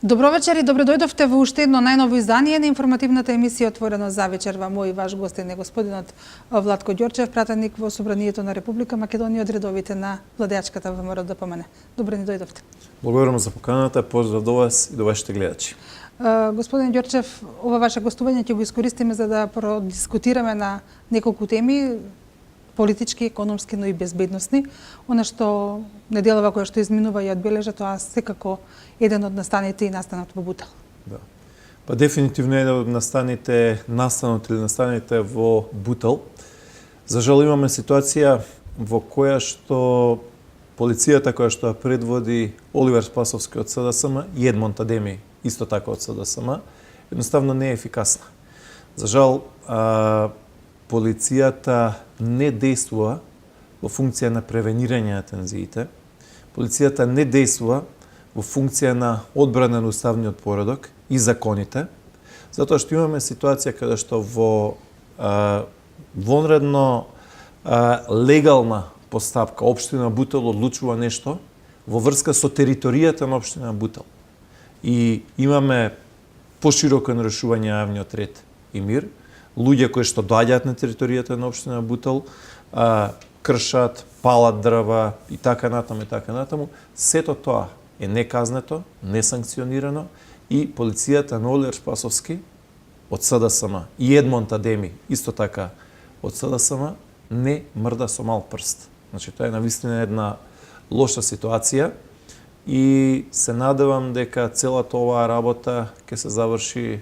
Добро вечер и добро дојдовте во уште едно најново издание на информативната емисија Отворено за вечерва. Мој ваш гостин е господинот Владко Ѓорчев, пратеник во Собранието на Република Македонија од редовите на владеачката ВМРО ДПМН. Добро ни дојдовте. Благодарам за поканата, поздрав до вас и до вашите гледачи. Господин Ѓорчев, ова ваше гостување ќе го искористиме за да продискутираме на неколку теми, политички, економски, но и безбедносни. Она што неделава која што изминува и одбележа, тоа секако еден од настаните и настанот во Бутел. Да. Па дефинитивно еден од настанот или настаните во Бутел. За жал имаме ситуација во која што полицијата која што ја предводи Оливер Спасовски од СДСМ и Едмонд Адеми исто така од СДСМ, едноставно не е ефикасна. За жал, полицијата не действува во функција на превенирање на тензиите. Полицијата не действува во функција на одбрана на уставниот поредок и законите, затоа што имаме ситуација каде што во вонредно легална постапка општина Бутел одлучува нешто во врска со територијата на општина Бутел. И имаме пошироко нарушување на јавниот ред и мир, луѓе кои што доаѓаат на територијата на општина Бутел, кршат, палат дрва и така натаму, сето тоа е неказнето, несанкционирано и полицијата на Оливер Спасовски од СДСМ и Едмонд Адеми исто така од СДСМ не мрда со мал прст. Значи тоа е навистина една лоша ситуација и се надевам дека целата оваа работа ќе се заврши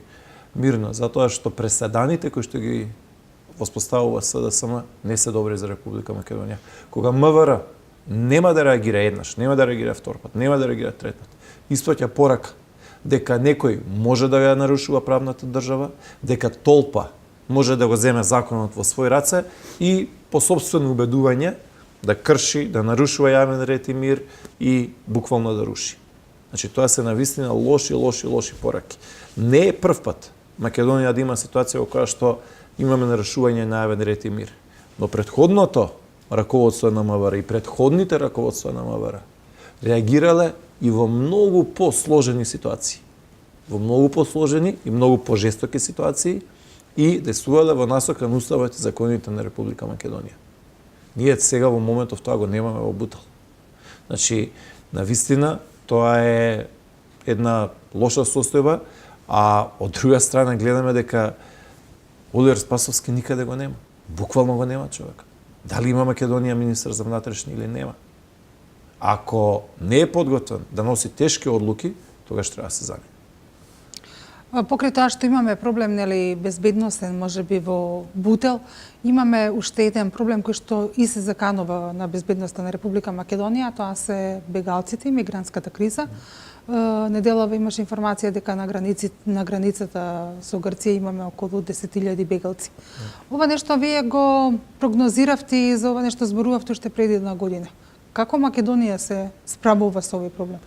мирно, затоа што преседаните кои што ги воспоставува СДСМ не се добри за Република Македонија. Кога МВР нема да реагира еднаш, нема да реагира втор пат, нема да реагира трет пат, испраќа порака дека некој може да ја нарушува правната држава, дека толпа може да го земе законот во свој раце и по сопствено убедување да крши, да нарушува јавен ред и мир и буквално да руши. Значи тоа се навистина лоши пораки. Не е прв пат Македонија да има ситуација во која што имаме нарушување на јавен ред и мир. Но претходното раководство на МВР и претходните раководства на МВР реагирале и во многу посложени ситуации. Во многу посложени и многу пожестоки ситуации и действувале во насока на уставот и законите на Република Македонија. Ние сега во моментов тоа го немаме во Бутел. Значи, навистина, тоа е една лоша состојба, а од друга страна гледаме дека Оливер Спасовски никаде го нема. Буквално го нема човек. Дали има Македонија министар за внатрешни или нема? Ако не е подготвен да носи тешки одлуки, тогаш треба да се замени. Покрај тоа што имаме проблем, нели, безбедносен, можеби во Бутел, имаме уште еден проблем кој што и се заканува на безбедноста на Република Македонија, тоа се бегалците и мигрантската криза. Неделава имаше информација дека на границата со Грција имаме околу 10.000 бегалци. Ова нешто вие го прогнозиравте и за ова нешто зборувавте уште преди една година. Како Македонија се справува со овој проблем?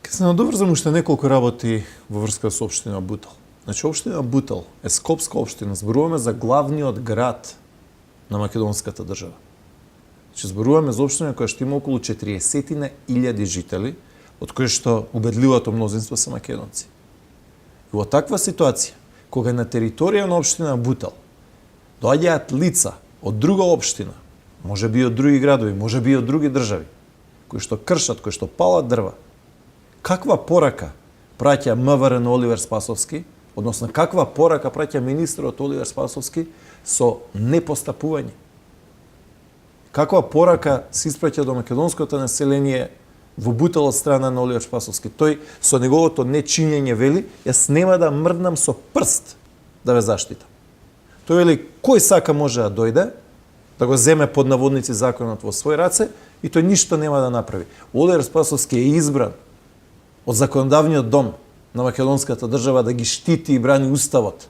Ке се надоврзам уште неколку работи во врска со општина Бутел. Значи, општина Бутел е скопска општина. Зборуваме за главниот град на македонската држава. Значи, зборуваме за општина која што има околу 40.000 жители, од кои што убедливото мнозинство се македонци. И во таква ситуација, кога на територија на општина Бутел доаѓаат лица од друга општина, може би од други градови, може би од други држави, кои што кршат, кои што палат дрва, каква порака праќа МВР на Оливер Спасовски, односно каква порака праќа министерот Оливер Спасовски со непостапување? Каква порака се испраќа до македонското население во Бутел од страна на Оливер Спасовски? Тој со неговото нечинење вели, јас нема да мрднам со прст да ве заштитам. Тој вели, кој сака може да дојде, да го земе под наводници законот во свој раце и тој ништо нема да направи. Оливер Спасовски е избран од законодавниот дом на македонската држава да ги штити и брани уставот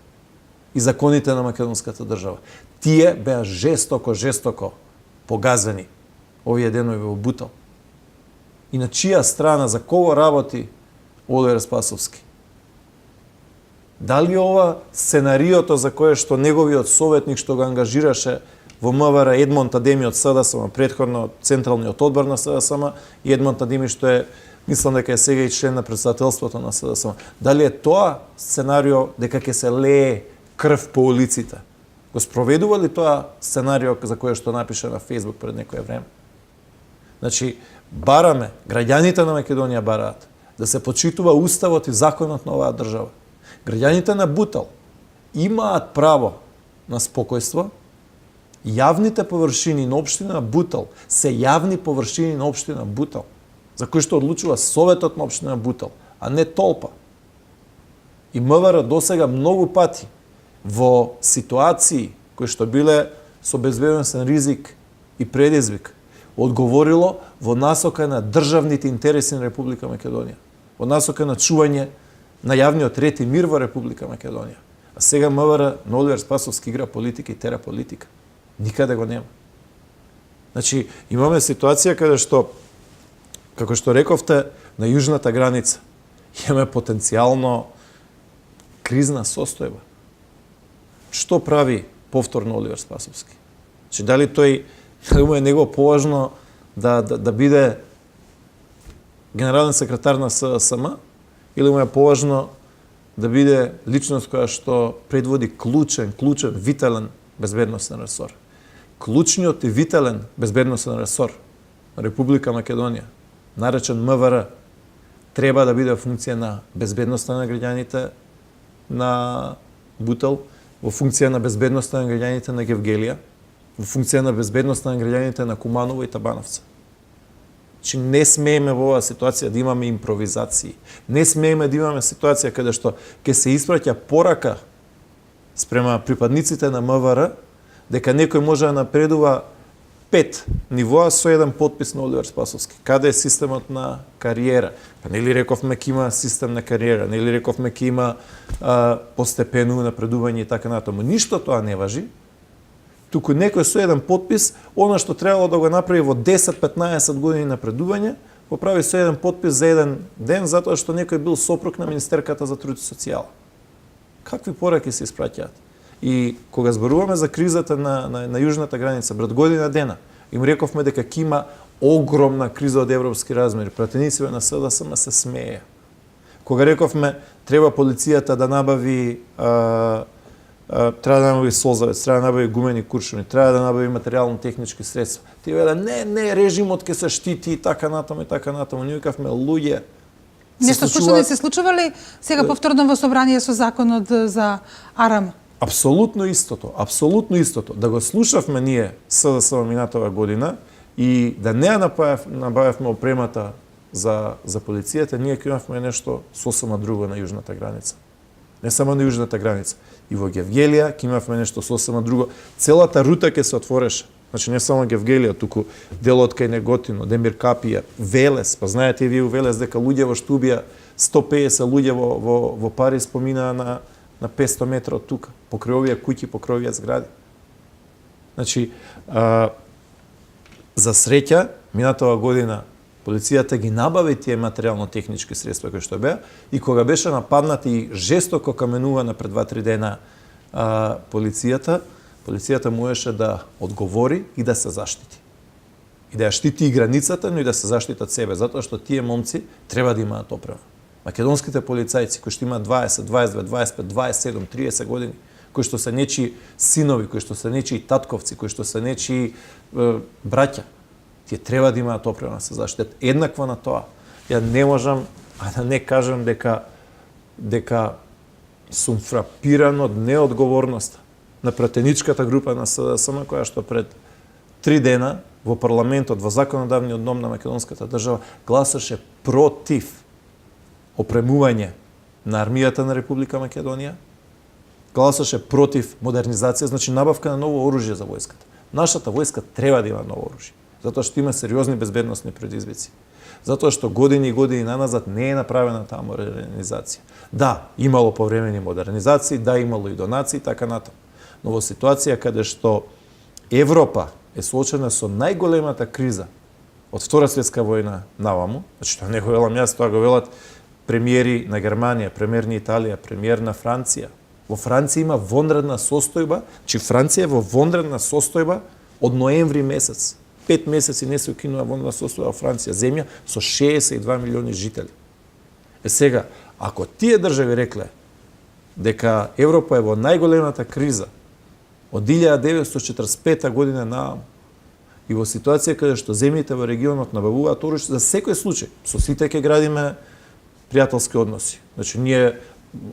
и законите на македонската држава. Тие беа жестоко погазени овие денови во Бутел. И на чија страна, за кого работи Оливер Спасовски? Дали ова сценариото за кое што неговиот советник што го ангажираше во МВР Едмонд Адеми од СДСМ, претходно Централниот одбор на СДСМ, и Едмонд Адеми што е, мислам дека е сега и член на претседателството на СДСМ. Дали е тоа сценарио дека ќе се лее крв по улиците? Го спроведува ли тоа сценарио за кое што напише на Facebook пред некое време? Значи, бараме, граѓаните на Македонија бараат да се почитува уставот и законот на оваа држава. Граѓаните на Бутел имаат право на спокојство. Јавните површини на општина Бутел се јавни површини на општина Бутел, за кои што одлучува Советот на општина Бутел, а не толпа. И МВР досега многу пати во ситуации кои што биле со безбедносен ризик и предизвик одговорило во насока на државните интереси на Република Македонија, во насока на чување на јавниот ред и мир во Република Македонија. А сега МВР на Оливер Спасовски игра политика и тера политика. Никаде го нема. Значи, имаме ситуација каде што, како што рековте, на јужната граница имаме потенцијално кризна состојба. Што прави повторно Оливер Спасовски? Значи, дали тој му е него поважно да биде генерален секретар на СДСМ, или му е поважно да биде личност која што предводи клучен, витален безбедносен ресор. Клучниот и витален безбедносен ресор на Република Македонија, наречен МВР, треба да биде во функција на безбедноста на граѓаните на Бутел, во функција на безбедноста на граѓаните на Гевгелија, во функција на безбедноста на граѓаните на Куманово и Табановца. Значи, не смееме во оваа ситуација да имаме импровизации. Не смееме да имаме ситуација каде што ќе се испраќа порака спрема припадниците на МВР дека некој може да напредува 5 нивоа со еден подпис на Оливер Спасовски. Каде е системот на кариера? Па нели рековме ќе има систем на кариера, нели рековме ќе има постепено напредување и така натаму. Ништо тоа не важи. Туку некој со еден подпис, она што требало да го направи во 10-15 години напредување, го прави со еден подпис за еден ден, затоа што некој бил сопруг на Министерката за труд и социјала. Какви пораки се испраќаат? И кога зборуваме за кризата на јужната граница, пред година дена, им рековме дека ќе има огромна криза од европски размери. Пратениците на СДСМ се смееја. Кога рековме треба полицијата да набави треба да набави солзавец, треба да набави гумени куршуми, треба да набави материјално-технички средства. Тие велеа не, режимот ќе се штити и така натаму и така натаму. Ние викавме луѓе. Нешто слушно се случува ли сега повторно во собрание со законот за Арам? Апсолутно истото. Да го слушавме ние СДСМ минатава година и да не ја набавевме опремата за полицијата, ние ќе имавме нешто сосема друго на јужната граница. Не само на јужната граница. И во Гевгелија ќе имавме нешто сосема друго. Целата рута ќе се отвореше. Значи не само Гевгелија, туку делот кај Неготино, Демир Капија, Велес. Па знаете вие у Велес дека луѓе во што убија 150 луѓе во Париз поминаа на 500 метра од тука, покрај овие куќи, покрај овие згради. Значи, за среќа, минатава година полицијата ги набави тие материјално-технички средства кои што беа и кога беше нападната и жестоко каменувана пред 2-3 дена полицијата можеше да одговори и да се заштити. И да ја штити и границата, но и да се заштитат себе, затоа што тие момци треба да имаат опрема. Македонските полицајци кои што имаат 20, 22, 25, 27, 30 години, кои што се нечии синови, кои што се нечии татковци, кои што се нечии браќа, тие треба да имаат опрема да се заштитат. Еднакво на тоа. Ја не можам да не кажам дека сум фрапиран од неодговорноста на пратеничката група на СДСМ, која што пред 3 дена во парламентот, во законодавниот дом на македонската држава, гласаше против опремување на армијата на Република Македонија, гласаше против модернизација, значи набавка на ново оружје за војската. Нашата војска треба да има ново оружје, затоа што има сериозни безбедносни предизвици. Затоа што години и години наназад не е направена таа модернизација. Да, имало повремени модернизации, да, имало и донации, така натаму. Но во ситуација каде што Европа е соочена со најголемата криза од Втора светска војна наваму, значи тоа не го велам јас, тоа го велат премиери на Германија, премиер на Италија, премиер на Франција, Во Франција има вонредна состојба, че Франција е во вонредна состојба од ноември месец. 5 месеци не се укинува вонредна состојба во Франција, земја со 62 милиони жители. Сега, ако тие држави рекле дека Европа е во најголемата криза од 1945 година наам и во ситуација каде што земјите во регионот набавуваат оружје за секој случај, со сите ќе градиме пријателски односи. Значи, ние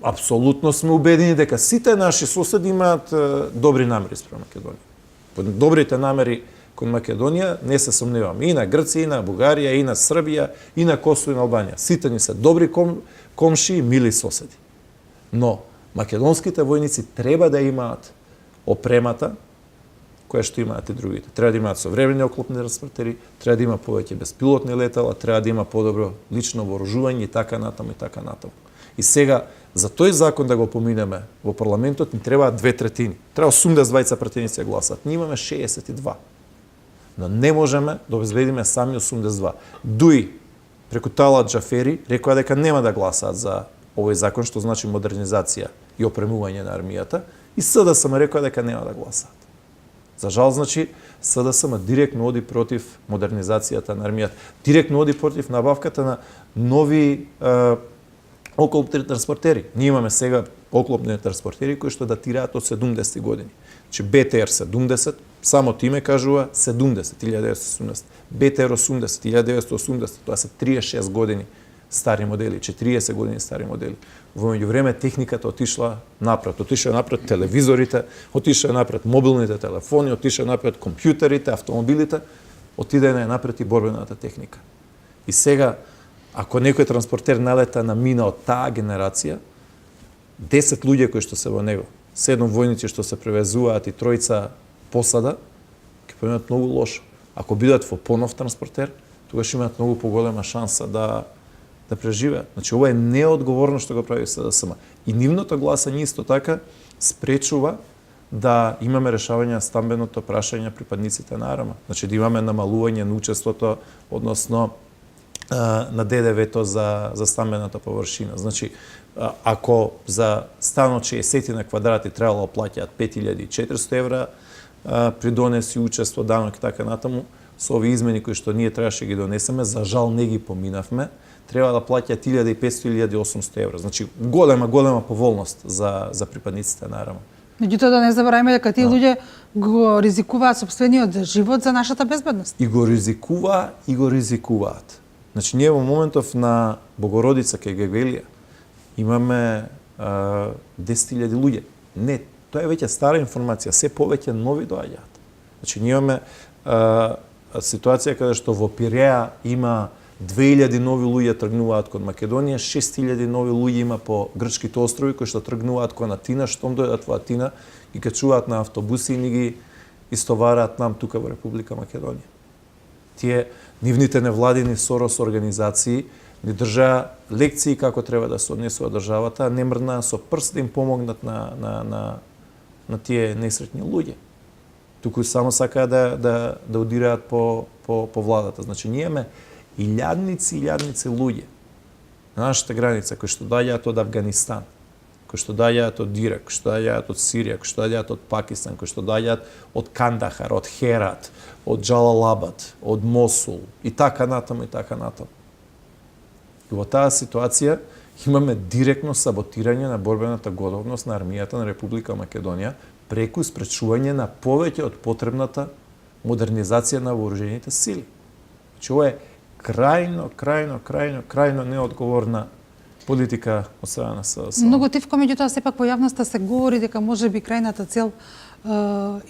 апсолутно сме убедени дека сите наши соседи имаат добри намери спрема Македонија. Добрите намери кон Македонија не се сомневаме. И на Грција, и на Бугарија, и на Србија, и на Косово и на Албанија. Сите ни се добри комши и мили соседи. Но македонските војници треба да имаат опремата која што имаат и другите. Треба да имаат современи оклопни транспортери, треба да има повеќе беспилотни летала, треба да има подобро лично вооружување и така натаму и така натаму. И сега за тој закон да го поминеме во парламентот ни требаат 2/3. Треба 82 пратеници да гласат. Ние имаме 62. Но не можеме да обезбедиме сами 82. Дуи преку Талат Джафери рекоа дека нема да гласаат за овој закон, што значи модернизација и опремување на армијата, и СДСМ рекоа дека нема да гласаат. За жал, значи, СДСМ директно оди против модернизацијата на армијата, директно оди против набавката на нови оклопни транспортери. Ние имаме сега оклопни транспортери кои што датираат од 70 години. Значи БТР 70, само име кажува 70, 1970. БТР 80, 1980, тоа се 36 години стари модели, 40 години стари модели. Во меѓувреме техниката отишла напред. Отишла напред телевизорите, отишла напред мобилните телефони, отишла напред компјутерите, автомобилите, отидена е напред и борбената техника. И сега, ако некој транспортер налета на мина од таа генерација, 10 луѓе кои што се во него, 7 војници што се превезуваат и тројца посада, ќе поминат многу лошо. Ако бидат во понов транспортер, тогаш имаат многу поголема шанса да преживеат. Значи, ова е неодговорно што го прави СДСМ. И нивното гласање исто така спречува да имаме решавање на стамбеното прашање на припадниците на АРМА. Значи, да имаме намалување на учеството, односно на ДДВ-то за стамбената површина. Значи, ако за стан од 60 на квадрати требало плаќаат 5400 евра, при донес и учество, данок и така натаму, со овие измени кои што ние требаше ги донесеме, за жал не ги поминавме, треба да плаќаат 1500-1800 евра. Значи, голема поволност за припадниците на АРМА. Меѓутоа да не забораваме дека тие луѓе го ризикуваат сопствениот живот за нашата безбедност. И го ризикуваат. Значи, ние во моментов на Богородица кај Гевелија имаме 10.000 луѓе. Не, тоа е веќе стара информација, се повеќе нови доаѓаат. Значи, ние имаме ситуација каде што во Пиреа има 2000 нови луѓе тргнуваат кон Македонија, 6000 нови луѓе има по грчките острови кои што тргнуваат кон Атина, штом дојдат во Атина ги качуваат на автобуси и ни ги истовараат нам тука во Република Македонија. Тие нивните невладини Сорос организации ни држаа лекции како треба да се однесува државата, а не мрднаа со прст да им помогнат на тие несретни луѓе. Туку само сакаа да удираат по владата. Значи, ние имаме илјадници луѓе на нашата граница кои што доаѓаат од Авганистан, кои што доаѓаат од Ирак, кои што доаѓаат од Сирија, кои што доаѓаат од Пакистан, кои што доаѓаат од Кандахар, од Херат, од Джалалабад, од Мосул и така натаму и така натаму. И во таа ситуација имаме директно саботирање на борбената готовност на армијата на Република Македонија преку спречување на повеќе од потребната модернизација на вооружените сили. Значи, ова е крајно неодговорна политика од страна на СДСМ. Многу тивко, меѓутоа сепак во јавноста се говори дека можеби крајната цел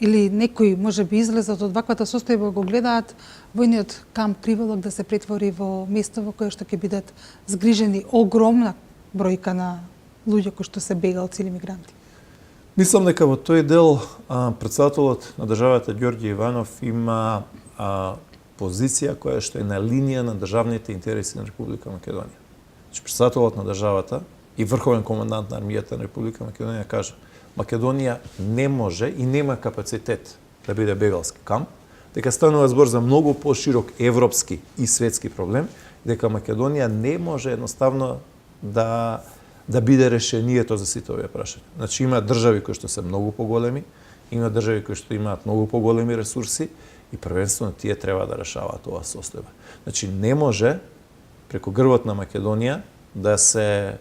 или некои можеби излезат од ваквата состојба го гледаат војниот камп Криволок да се претвори во место во кое што ќе бидат згрижени огромна бројка на луѓе кои што се бегалци или мигранти. Мислам дека во тој дел претседателот на државата Ѓорѓе Иванов има позиција која што е на линија на државните интереси на Република Македонија. Значи, претседателот на државата и врховен командант на армијата на Република Македонија кажа: Македонија не може и нема капацитет да биде бегалски камп, дека станува збор за многу поширок европски и светски проблем, дека Македонија не може едноставно да да биде решението за сите овие прашања. Значи има држави кои што се многу поголеми, има држави кои што имаат многу поголеми ресурси и првенствено тие треба да решаваат оваа состојба. Значи не може преку грбот на Македонија да се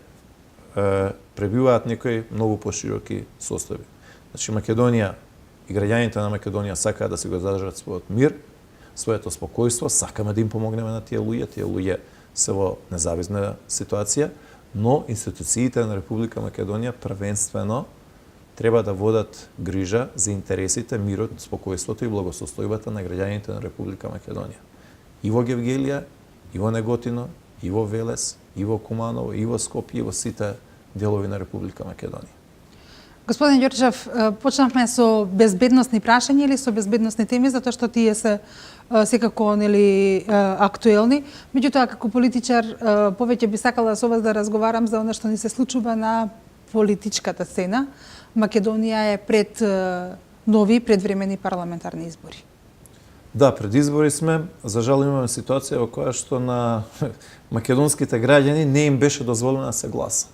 пребиваат некои многу пошироки состојби. Значи Македонија и граѓаните на Македонија сакаат да си го задржат својот мир, своето спокојство, сакаме да им помогнеме на тие луѓе се во независна ситуација, но институциите на Република Македонија првенствено треба да водат грижа за интересите, мирот, спокојството и благосостојбата на граѓаните на Република Македонија. И во Гевгелија, и во Неготино, и во Велес, и во Куманово, и во Скопје, и во сите делови на Република Македонија. Господин Ѓорчев, почнавме со безбедносни прашања или со безбедносни теми, затоа што тие се секако актуелни. Меѓутоа, како политичар, повеќе би сакала со вас да разговарам за она што ни се случува на политичката сцена. Македонија е пред нови предвремени парламентарни избори. Да, пред избори сме. За жал имаме ситуација во која што на македонските граѓани не им беше дозволено да се гласа.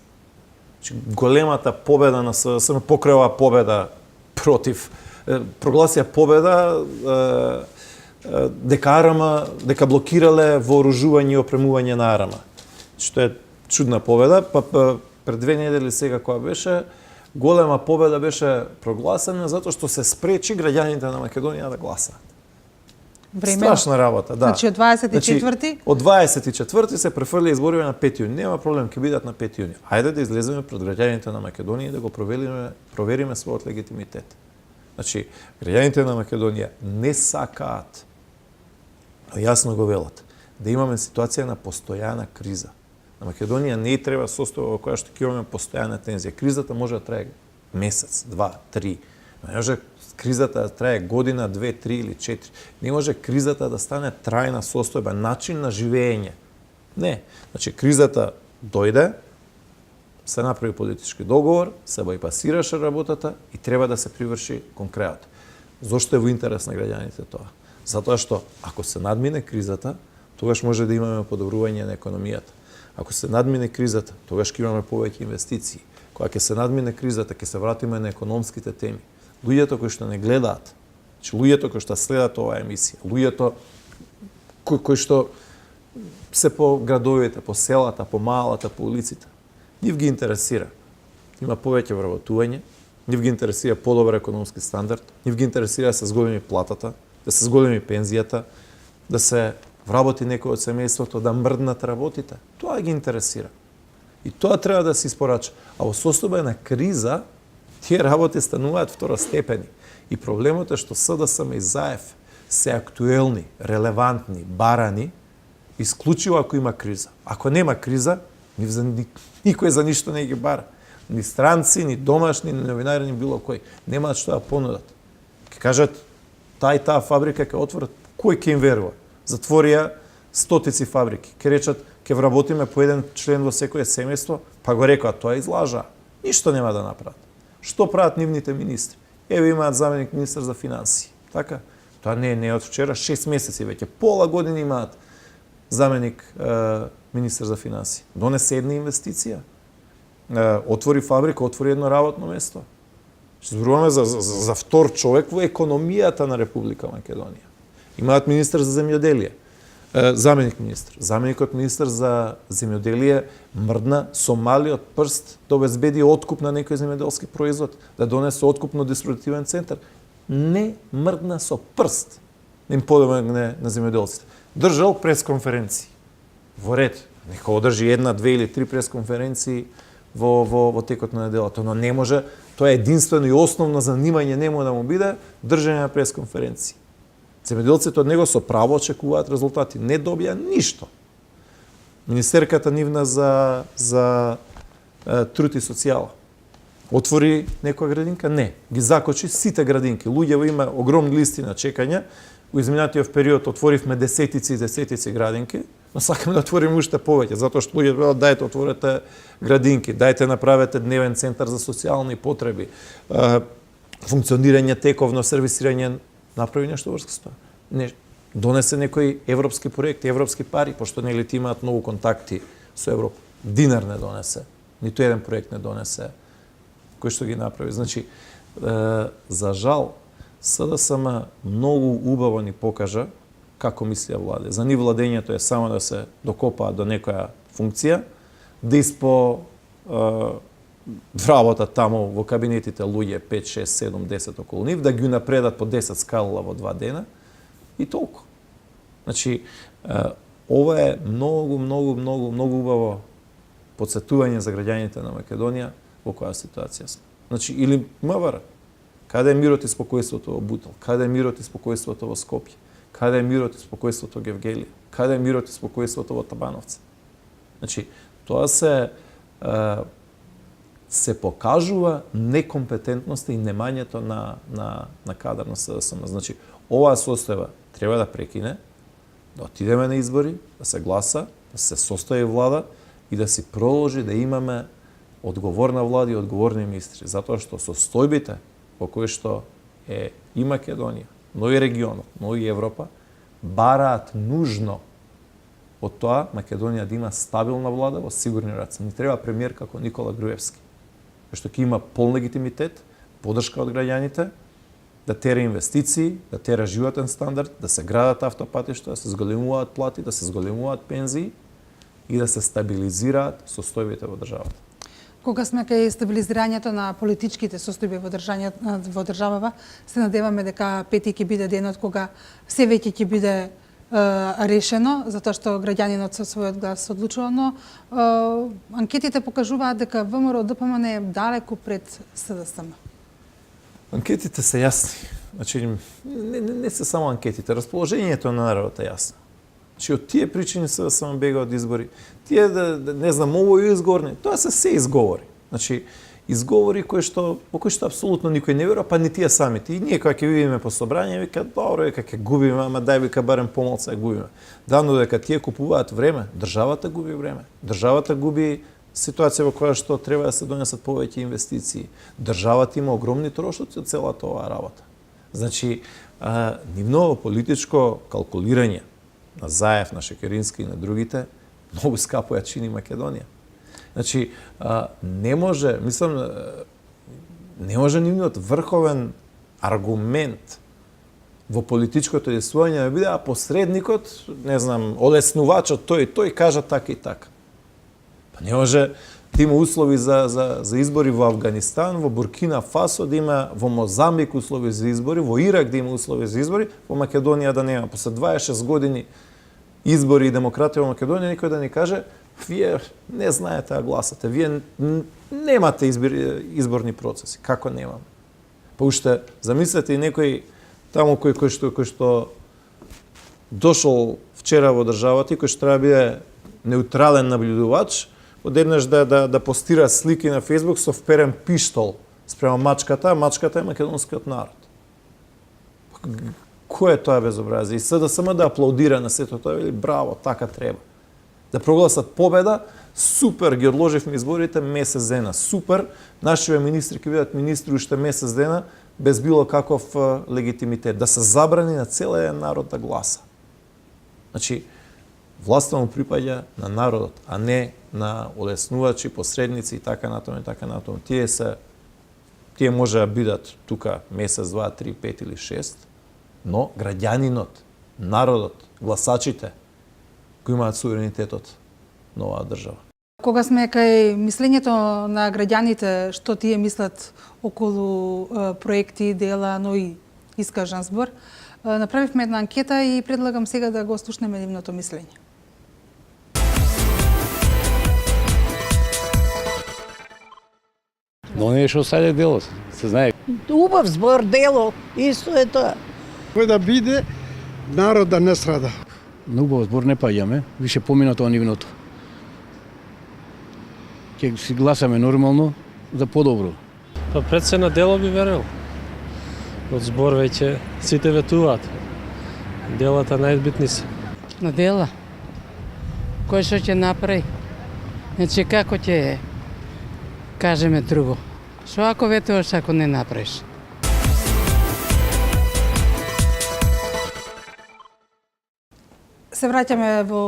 Големата победа на СДСМ покрај оваа победа против прогласија победа дека блокирале вооружување и опремување на Арама. Што е чудна победа, па пред 2 недели сега која беше голема победа беше прогласена затоа што се спречи граѓаните на Македонија да гласаат. Страшна работа, да. Значи од 24-ти? Од 24-ти се префрли изборите на 5 јуни. Нема проблем, ќе бидат на 5 јуни. Ајде да излеземе пред граѓаните на Македонија и да го провериме својот легитимитет. Значи, граѓаните на Македонија не сакаат, јасно го велат, да имаме ситуација на постојана криза. На Македонија не треба состојба во која што ќе имаме постојана тензија. Кризата може да трае месец, 2, 3. Не може кризата да трае година, 2, 3 или 4. Не може кризата да стане трајна состојба, начин на живење. Не. Значи, кризата дојде, се направи политички договор, се бајпасираше работата и треба да се приврши конкретно. Зошто е во интерес на граѓаните тоа? Затоа што ако се надмине кризата, тогаш може да имаме подобрување на економијата. Ако се надмине кризата, тогаш ќе имаме повеќе инвестиции. Кога ќе се надмине кризата, ќе се вратиме на економските теми. Луѓето кои што не гледаат, луѓето кои што следат оваа емисија, луѓето кои што се по градовите, по селата, по малата, по улиците, нив ги интересира. Има повеќе вработување, нив ги интересира подобар економски стандард, нив ги интересира да се зголеми платата, да се зголеми пензијата, да се вработи некој од семејството, да мрднат работите. Тоа ги интересира. И тоа треба да се испорача. А во состојба на криза, тие работи стануваат второстепени. И проблемот е што СДСМ и ЗАЕФ се актуелни, релевантни, барани, исклучиво ако има криза. Ако нема криза, никој за ништо не ги бара. Ни странци, ни домашни, ни новинари, ни било кој. Немаат што да понудат. Ке кажат, таа и таа фабрика ќе отворат, кој ќе им верува? Затворија стотици фабрики. Ке речат, ке вработиме по еден член во секое семејство, па го рекоа, тоа излажа. Ништо нема да направат. Што прават нивните министри? Еве имаат заменик министар за финансии. Така? Тоа не е од вчера, 6 месеци веќе. Пола година имаат заменик министар за финансии. Донесе една инвестиција. Отвори фабрика, отвори едно работно место. Зборуваме за втор човек во економијата на Република Македонија. Имаат министар за земјоделие. Заменик министр. Заменикот министр за земјоделие мрдна со малиот прст да обезбеди откуп на некој земјоделски производ, да донесе откупно дистрибутивен центар. Не мрдна со прст да им помогне на земјоделците. Држал пресконференции. Во ред. Нека одржи 1, 2 или 3 пресконференции во текот на неделата, но не може, тоа е единствено и основно занимање нему да му биде држање на пресконференции. Земјоделците од него со право очекуваат резултати. Не добија ништо. Министерката нивна за труд и социјала отвори некоја градинка? Не. Ги закочи сите градинки. Луѓето има огромни листи на чекање. Во изминатиот период отворивме десетици и десетици градинки, но сакаме да отвориме уште повеќе, затоа што луѓето велат дајте отворете градинки, дајте направете дневен центар за социјални потреби, функционирање тековно сервисирање. Направи нешто врска со тоа. Не, донесе некој европски проект, европски пари, пошто нели ти имаат многу контакти со Европа. Динар не донесе. Ниту еден проект не донесе кој што ги направи. Значи, за жал, СДСМ многу убаво ни покажа како мислија владе. За нив владењето е само да се докопаат до некоја функција, да испо вработат таму во кабинетите луѓе 5, 6, 7, 10 околу нив, да ги напредат по 10 скалала во 2 дена и толку. Значи, ова е многу убаво подсетување за граѓаните на Македонија во која ситуација сме. Значи, или МВР, каде е мирот и спокојството во Бутел, каде е мирот и спокојството во Скопје, каде е мирот и спокојството во Гевгелија, каде е мирот и спокојството во Табановци. Значи, тоа се покажува некомпетентноста и немањето на кадар на СДСМ. Значи, оваа состојба треба да прекине, да отидеме на избори, да се гласа, да се состои влада и да си продолжи да имаме одговорна влада и одговорни министри. Затоа што состојбите во кои што е и Македонија, но и регионот, но и Европа, бараат нужно од тоа Македонија да има стабилна влада во сигурни раце. Не треба премиер како Никола Груевски, што ќе има пол легитимитет, поддршка од граѓаните, да тера инвестиции, да тера животен стандард, да се градат автопатишта, да се зголемуваат плати, да се зголемуваат пензии и да се стабилизираат состојбите во државата. Кога сме кај стабилизирањето на политичките состојби во државава, се надеваме дека пети ќе биде денот кога се веќе ќе биде решено, затоа што граѓанинот со својот глас одлучува, но анкетите покажуваат дека ВМРО ДПМН е далеку пред СДСМ. Анкетите се јасни. Значи, не се само анкетите, расположението на народот е јасно. Значи, од тие причини СДСМ бега од избори. Тие, не знам, овој изговорни, тоа се изговори. Значи, изговори во кои што апсолутно никој не верува, па ни тие самите. И ние кога ќе видиме по собрање, вика, добро, вика, ќе губиме, ама дај, вика, барем помалку ја губиме. Дано дека тие купуваат време, државата губи време. Државата губи ситуација во која што треба да се донесат повеќе инвестиции. Државата има огромни трошоци од целата оваа работа. Значи, нивно политичко калкулирање на Заев, на Шекерински и на другите, многу скапо ја чини Македонија. Значи, не може нивниот врховен аргумент во политичкото действување да биде, а посредникот, не знам, олеснувачот тој кажа така и така. Па не може да има услови за избори во Авганистан, во Буркина Фасо да има, во Мозамбик услови за избори, во Ирак да има услови за избори, во Македонија да нема. После 26 години избори и демократија во Македонија, никој да ни каже, вие не знаете да гласате, вие немате изборни процеси. Како немаме? Па уште, замислете и некој таму кој што дошол вчера во државата и кој што треба да биде неутрален наблюдувач, одеднаш да постира слики на Фејсбук со вперен пиштол спрема мачката, а мачката е македонскиот народ. Кој е тоа безобразие? И СДСМ да аплаудира на сето тоа, или браво, така треба. Да прогласат победа, супер, ги одложивме изборите месец дена, супер, нашите министри ќе бидат министри уште месец дена, без било каков легитимитет. Да се забрани на целиот народ да гласа. Значи, власта му припаѓа на народот, а не на олеснувачи, посредници и така натаму и така натаму. Тие може да бидат тука месец, 2, 3, 5 или 6, но граѓанинот, народот, гласачите, кои имаат суверенитетот на оваа држава. Кога сме кај мислењето на граѓаните, што тие мислат околу проекти, дела, но и искажан збор, направивме една анкета и предлагам сега да го слушнеме нивното мислење. Но не е што саѓа делот, се знае. Убав збор, дело, исто е тоа. Кој да биде, народ да не страда. На убав збор не паѓаме, више помина тоа нивното. Ќе си гласаме нормално за подобро. Па пред се на дело би верил. Од збор веќе сите ветуваат. Делата најбитни се. На дела. Кој што ќе направи? Значи како ќе кажеме друго? Што ако ветуваш ако не направиш? Се враќаме во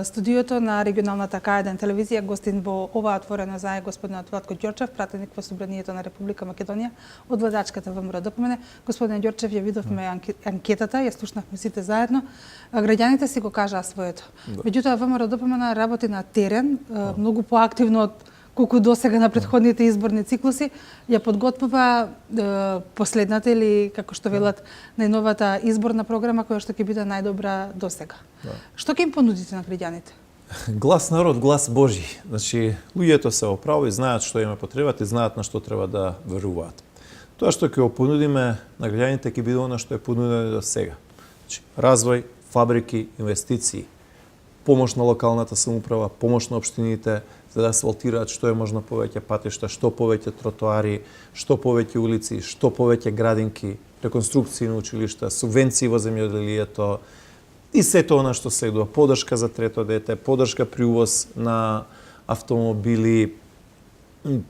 студиото на регионалната К1 телевизија. Гостин во ова отворено за е господинот Владко Ѓорчев, пратеник во Собранието на Република Македонија од владачката ВМРО ДПМН. Господин Ѓорчев, ја видовме анкетата, ја слушнавме сите заедно. Граѓаните си го кажаа своето. Меѓутоа ВМРО ДПМН работи на терен, многу поактивно од колку досега на претходните изборни циклуси, ја подготвува последната или, како што велат, најновата изборна програма која што ќе биде најдобра досега. Што ќе им понудите на граѓаните? Глас народ, глас Божи. Значи, луѓето се оправо и знаат што има потребат и знаат на што треба да веруваат. Тоа што ќе понудиме на граѓаните ќе биде она што е понудено до сега. Значи, развој, фабрики, инвестиции, помош на локалната самоуправа, помош на општините, за да асфалтираат што е можно повеќе патишта, што повеќе тротоари, што повеќе улици, што повеќе градинки, реконструкции на училишта, субвенции во земјоделието и сето она што се идува, поддршка за трето дете, поддршка при увоз на автомобили,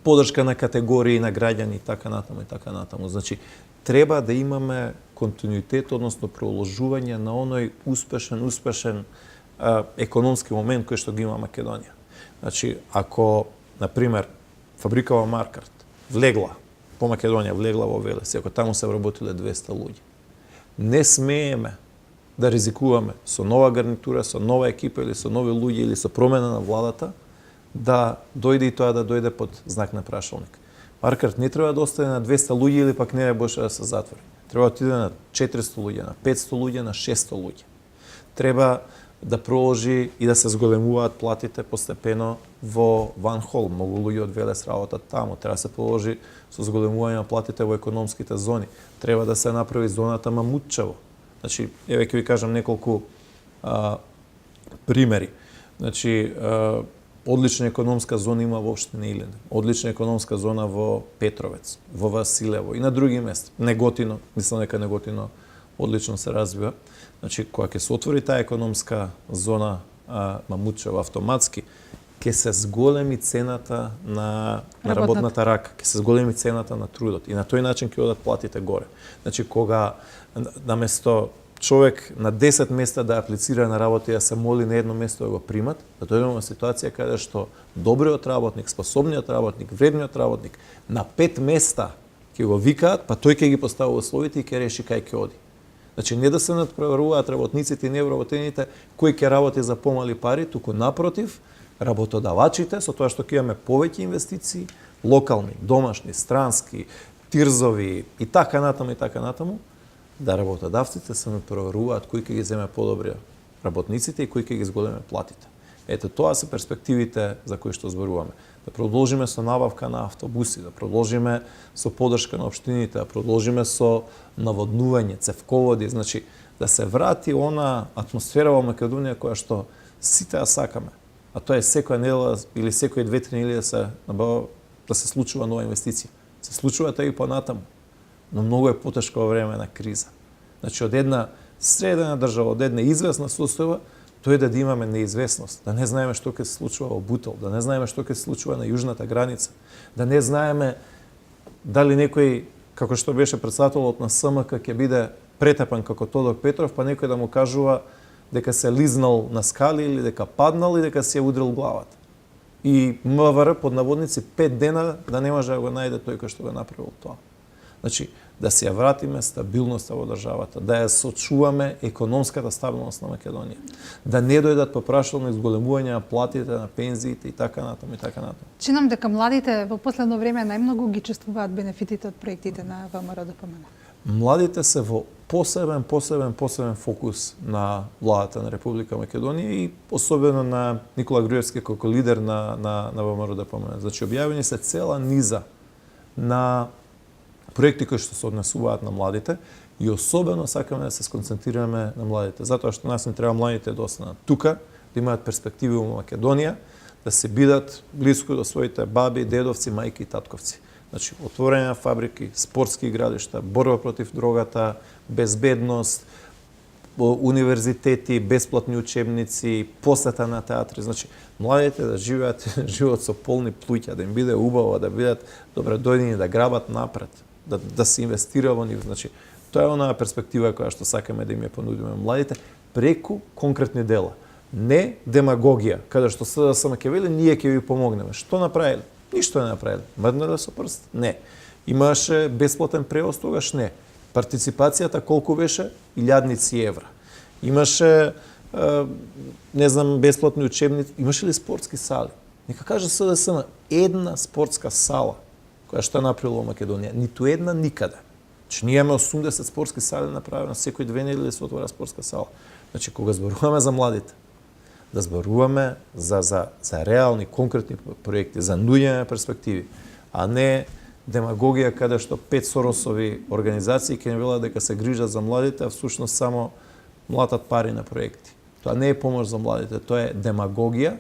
поддршка на категории на граѓани и така натаму и така натаму. Значи, треба да имаме континуитет, односно продолжување на оној успешен економски момент кој што ги има Македонија. Значи, ако, например, фабрика во Маркарт влегла, по Македонија влегла во Велес, ако таму се вработиле 200 луѓе, не смееме да ризикуваме со нова гарнитура, со нова екипа или со нови луѓе или со промена на владата, да дојде и тоа да дојде под знак на прашалник. Маркарт не треба да остане на 200 луѓе или пак не е Боже да се затвори. Треба да отиде на 400 луѓе, на 500 луѓе, на 600 луѓе. Треба да продолжи и да се зголемуваат платите постепено во Ван Хол. Многу луѓе од Велес работат таму. Треба да се продолжи со зголемување на платите во економските зони. Треба да се направи зоната Мамутчево. Значи, еве ќе ви кажам неколку примери. Значи, одлична економска зона има во општина Илинден, одлична економска зона во Петровец, во Василево и на други места. Неготино, мислам дека Неготино одлично се развива. Значи, кога ќе се отвори таа економска зона Мамутчево автоматски, ќе се зголеми цената на работната рака, ќе се зголеми цената на трудот и на тој начин ќе одат платите горе. Значи, кога наместо човек на 10 места да аплицира на работа и да се моли на едно место да го примат, да дојдеме во ситуација каде што добриот работник, способниот работник, вредниот работник на 5 места ќе го викаат, па тој ќе ги постави условите и ќе реши кај ќе оди. Значи, не да се надпреваруваат работниците и невработените кои ќе работи за помали пари, туку напротив, работодавачите со тоа што ќе имаме повеќе инвестиции, локални, домашни, странски, тирзови и така натаму, да работодавците се надпреваруваат кои ќе ги земе подобри работниците и кои ќе ги зголеме платите. Ете, тоа се перспективите за кои што зборуваме. Да продолжиме со набавка на автобуси, да продолжиме со поддршка на општините, да продолжиме со наводнување, цевководи, значи да се врати она атмосфера во Македонија која што сите ја сакаме. А тоа е секоја недела или секои 2-3 недели да се случува нова инвестиција. Се случува тоа и понатаму, но многу е потешко во време на криза. Значи, од една средена држава, од една известна состојба, тој да имаме неизвестност, да не знаеме што ќе се случува во Бутел, да не знаеме што ќе се случува на јужната граница, да не знаеме дали некој, како што беше претседателот на СМК, ќе биде претепан како Тодор Петров, па некој да му кажува дека се лизнал на скали или дека паднал и дека се ја удрил главата. И МВР под наводници 5 дена да не може да го најде тој кој што го направил тоа. Значи, да се ја вратиме стабилноста во државата, да ја сочуваме економската стабилност на Македонија, да не дојдат попрашални зголемување на платите, на пензиите и така натаму и така натаму. Чинам дека младите во последно време најмногу ги чувствуваат бенефитите од проектите на ВМРО ДПМН. Младите се во посебен фокус на владата на Република Македонија и особено на Никола Груевски како лидер на ВМРО ДПМН. Значи, објавени се цела низа на проекти кои што се однесуваат на младите и особено сакаме да се сконцентрираме на младите, затоа што нас не треба младите да останат тука, да имаат перспективи во Македонија, да се бидат близко до своите баби, дедовци, мајки и татковци. Значи, отворење на фабрики, спортски игралишта, борба против дрогата, безбедност, универзитети, бесплатни учебници, посета на театри. Значи, младите да живеат живот со полни плуќа, да им биде убаво, да бидат добредојдени, да грабат напред, да се инвестира во нив. Значи, тоа е онаа перспектива која што сакаме да им ја понудиме младите, преку конкретни дела. Не демагогија, каде што СДСМ ќе вели, ние ќе ви помогнеме. Што направиле? Ништо не направиле. Мрднале со прст? Не. Имаше бесплатен превоз тогаш? Не. Партиципацијата колку беше? 1000 евра. Имаше, не знам, бесплатни учебници. Имаше ли спортски сали? Нека каже СДСМ, една спортска сала која што е направила во Македонија. Ниту една никаде. Значи, ние имаме 80 спортски сали направени, секој 2 недели се отвора спортска сала. Значи, кога зборуваме за младите, да зборуваме за реални, конкретни проекти, за нуѓење перспективи, а не демагогија каде што 5 Соросови организации ќе не велат дека се грижат за младите, а всушност само млатат пари на проекти. Тоа не е помош за младите, тоа е демагогија,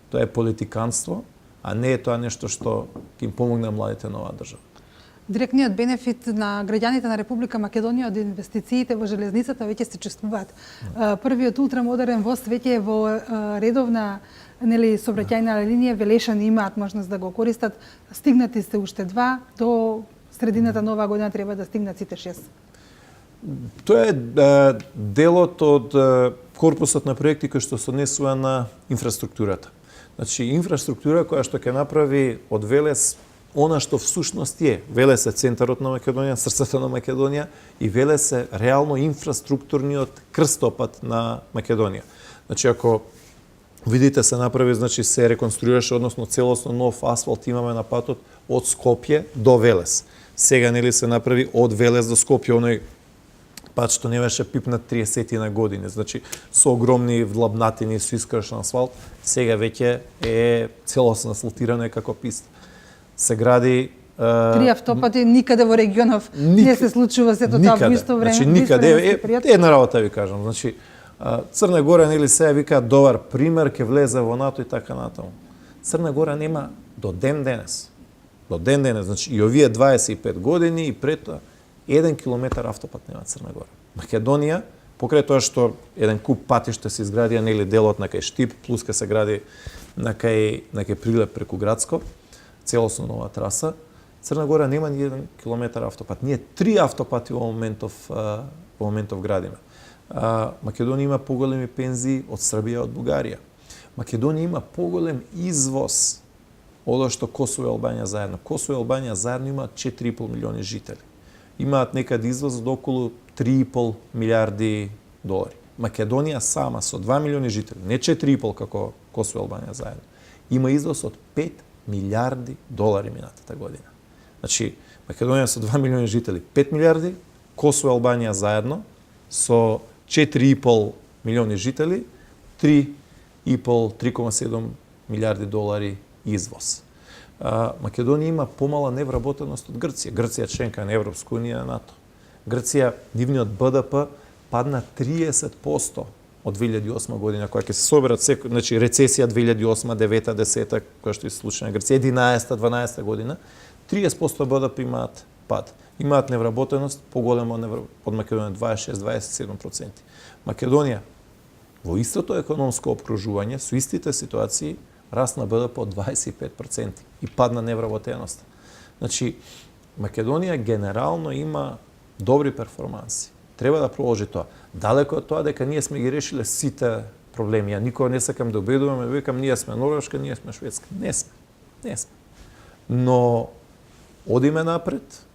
тоа е политиканство, а не е тоа нешто што ќе им помогне младите на оваа држава. Директниот бенефит на граѓаните на Република Македонија од инвестициите во железницата веќе се чувствуваат. Првиот ултрамодерен воз веќе е во редовна сообраќајна линија, Велешани имаат можност да го користат. Стигнати сте уште 2, до средината на оваа година треба да стигнат сите 6. Тоа е делот од корпусот на проекти кој што се однесува на инфраструктурата. Значи, инфраструктура која што ќе направи од Велес она што всушност е. Велес е центарот на Македонија, срцето на Македонија и Велес е реално инфраструктурниот крстопат на Македонија. Значи, ако видите се направи, значи се реконструираше, односно целосно нов асфалт имаме на патот од Скопје до Велес. Сега нели се направи од Велес до Скопје, оној пат што не беше пипнат 30 на години, значи со огромни влабнатини, со искршен асфалт, сега веќе е целосно асфалтирано како писта. Се гради 3 автопати никаде во регионов не се случува сето тоа во исто време. Значи никаде една работа ви кажам, значи Црна Гора нели сега викаат добар пример ќе влезе во НАТО и така натаму. Црна Гора нема до ден денес. До ден денес, значи и овие 25 години и пред тоа 1 километар автопат нема Црна Гора. Македонија, покрај тоа што еден куп патишта се изградија, нели делот на кај Штип, плюс ка се гради на кај Прилеп преку Градско, целосно нова траса, Црна Гора нема ни 1 километар автопат. Ние 3 автопати во моментов градиме. Македонија има поголеми пензии од Србија, од Бугарија. Македонија има поголем извоз од што Косово и Албанија заедно. Косово и Албанија заедно имаат 4,5 милиони жители. Имаат некаде извоз од околу 3,5 милиарди долари. Македонија сама со 2 милиони жители, не 4,5 како Косово и Албанија заедно, има извоз од 5 милиарди долари минатата година. Значи, Македонија со 2 милиони жители, 5 милиарди, Косово и Албанија заедно со 4,5 милиони жители, 3,7 милиарди долари извоз. Македонија има помала невработеност од Грција. Грција е членка на Европска унија и НАТО. Грција, нивниот БДП падна 30% од 2008 година, која ќе се соберат значи рецесија 2008, 9, 10, која што се случи на Грција, 11, 12 година, 30% БДП имаат пад. Имаат невработеност поголема од Македонија 26-27%. Македонија во истото економско окружување со истите ситуации расна БДП од 25% и падна невработеност. Значи, Македонија генерално има добри перформанси. Треба да продолжи тоа. Далеко од тоа дека ние сме ги решиле сите проблеми. Ја никога не сакам да убедувам, викам ние сме Норвешка, ние сме Шведска. Не сме. Не сме. Но одиме напред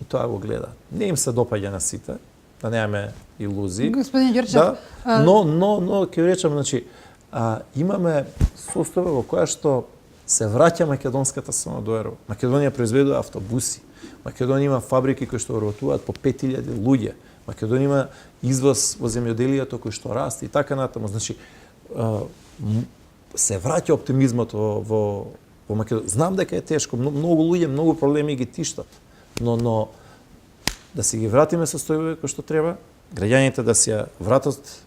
и тоа го гледа. Не им се допаѓа на сите, да немаме илузии. Господин Ѓорчев, да, но ќе речам, значи, имаме состојба во која што се враќа македонската самодоверба. Македонија произведува автобуси. Македонија има фабрики кои што работуваат по 5000 луѓе. Македонија има извоз во земјоделието кој што расте и така натаму. Значи, се враќа оптимизмот во Македонија. Знам дека е тешко, многу луѓе, многу проблеми ги тиштат, но да си ги вратиме состојбите кои што треба, граѓаните да си ја вратат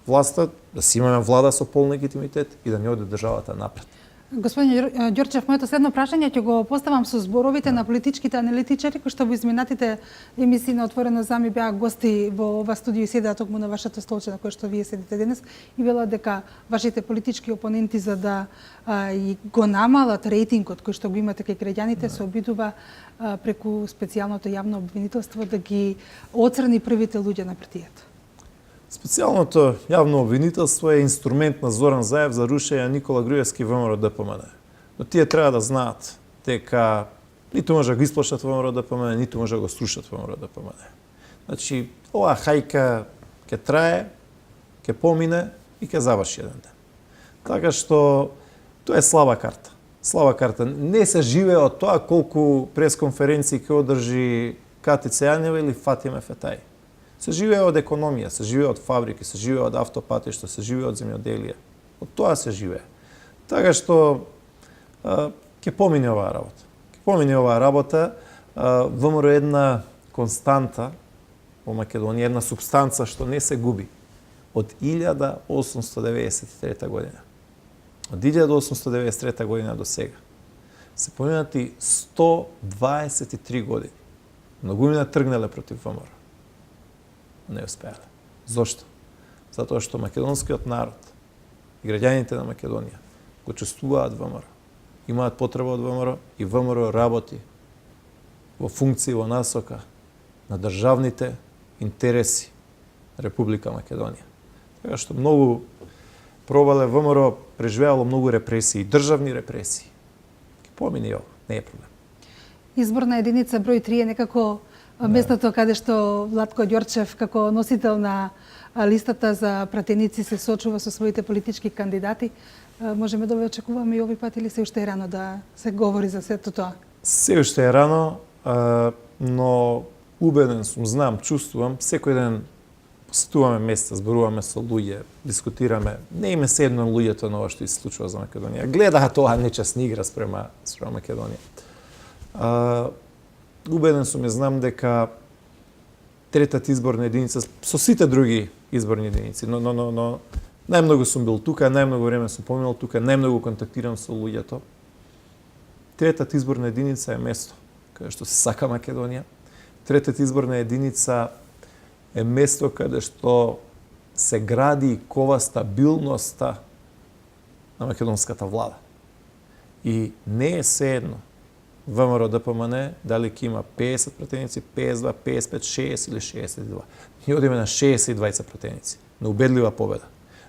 власта, да си имаме влада со полн легитимитет и да не оди државата напред. Господин Ѓорчев, моето следно прашање ќе го поставам со зборовите на политичките аналитичари кои што во изминатите емисии на Отворено зами беа гости во ова студио и седеа токму на вашата столче на која што вие седите денес и велат дека вашите политички опоненти за да и го намалат рейтингот кој што го имате кај граѓаните се обидува преку специјалното јавно обвинителство да ги оцрни првите луѓе на партијата. Специјалното јавно обвинителство е инструмент на Зоран Заев за рушење Никола Груевски ВМРО ДПМН. Но тие треба да знаат дека ниту може да го исплашат ВМРО ДПМН, ниту може да го срушат ВМРО ДПМН. Значи, оваа хајка ќе трае, ќе помине и ќе заврши еден ден. Така што тоа е слаба карта. Слаба карта. Не се живее од тоа колку пресконференции ќе одржи Катица Јанева или Фатиме Фетај. Се живее од економија, се живее од фабрики, се живее од автопатишта, се живее од земјоделие. Од тоа се живее. Така што ќе помине оваа работа. Ќе помине оваа работа. ВМРО е една константа во Македонија, една субстанца што не се губи од 1893 година. Од 1893 година до сега се поминати 123 години. Многумина тргнале против ВМРО. Не успеале. Зошто? Затоа што македонскиот народ и граѓаните на Македонија го чувствуваат ВМРО. Имаат потреба од ВМРО и ВМРО работи во функција во насока на државните интереси на Република Македонија. Така што многу пробале ВМРО преживеало многу репресии, државни репресии. Ке помине ово, не е проблем. Изборна единица број 3 е некако местото каде што Владко Ѓорчев како носител на листата за пратеници се соочува со своите политички кандидати. Можеме да ве очекуваме и овој пат или се уште е рано да се говори за сето тоа? Се уште е рано, но убеден сум, знам, чувствувам, секој ден посетуваме места, зборуваме со луѓе, дискутираме. Не име се едно луѓето на ова што се случува за Македонија. Гледаат тоа нечесна игра спрема Македонија. Убеден сум и знам дека третата изборна единица со сите други изборни единици, но најмногу сум бил тука, најмногу време сум поминал тука, најмногу контактирам со луѓето. Третата изборна единица е место каде што се сака Македонија. Третата изборна единица е место каде што се гради и кова стабилноста на македонската влада. И не е седно ВМРО ДПМН дали ќе има 50 пратеници, 52, 55, 60 или 62. Ние одиме на 62 пратеници, на убедлива победа.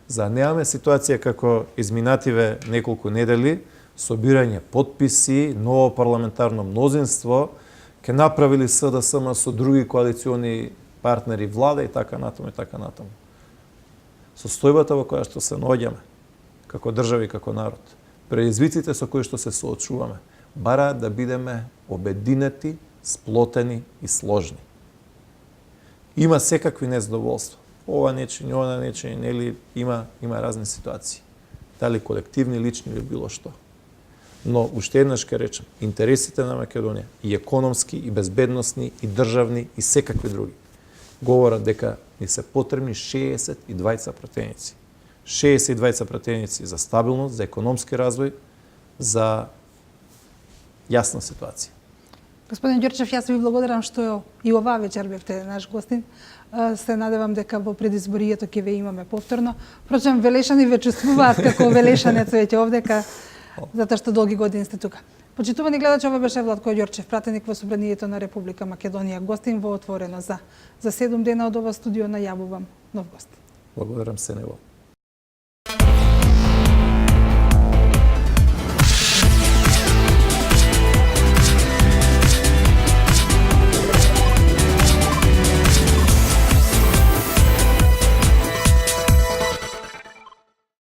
За да немаме ситуација како изминативе неколку недели, собирање подписи, ново парламентарно мнозинство, ќе направили СДСМ со други коалициони партнери влада и така натаму и така натаму. Состојбата во која што се наоѓаме како држава и како народ, предизвиците со кои што се соочуваме, бараат да бидеме обединети, сплотени и сложни. Има секакви незадоволства. Ова нечини, ова нечини, нели има разни ситуации. Дали колективни, лични или било што. Но уште еднаш ке речем, интересите на Македонија и економски, и безбедносни, и државни, и секакви други говорат дека ни се потребни 62 пратеници. 62 пратеници за стабилност, за економски развој, за јасна ситуација. Господин Ѓорчев, јас ви благодарам што и оваа вечер бевте наш гостин. Се надевам дека во предизборието ќе ве имаме повторно. Впрочем, Велешани ве чувствуваат како Велешанец веќе овдека, затоа што долги години сте тука. Почитувани гледачи, ова беше Владко Ѓорчев, пратеник во Собранието на Република Македонија, гостин во Отворено за 7 дена од ова студио најавувам нов гост. Благодарам се него.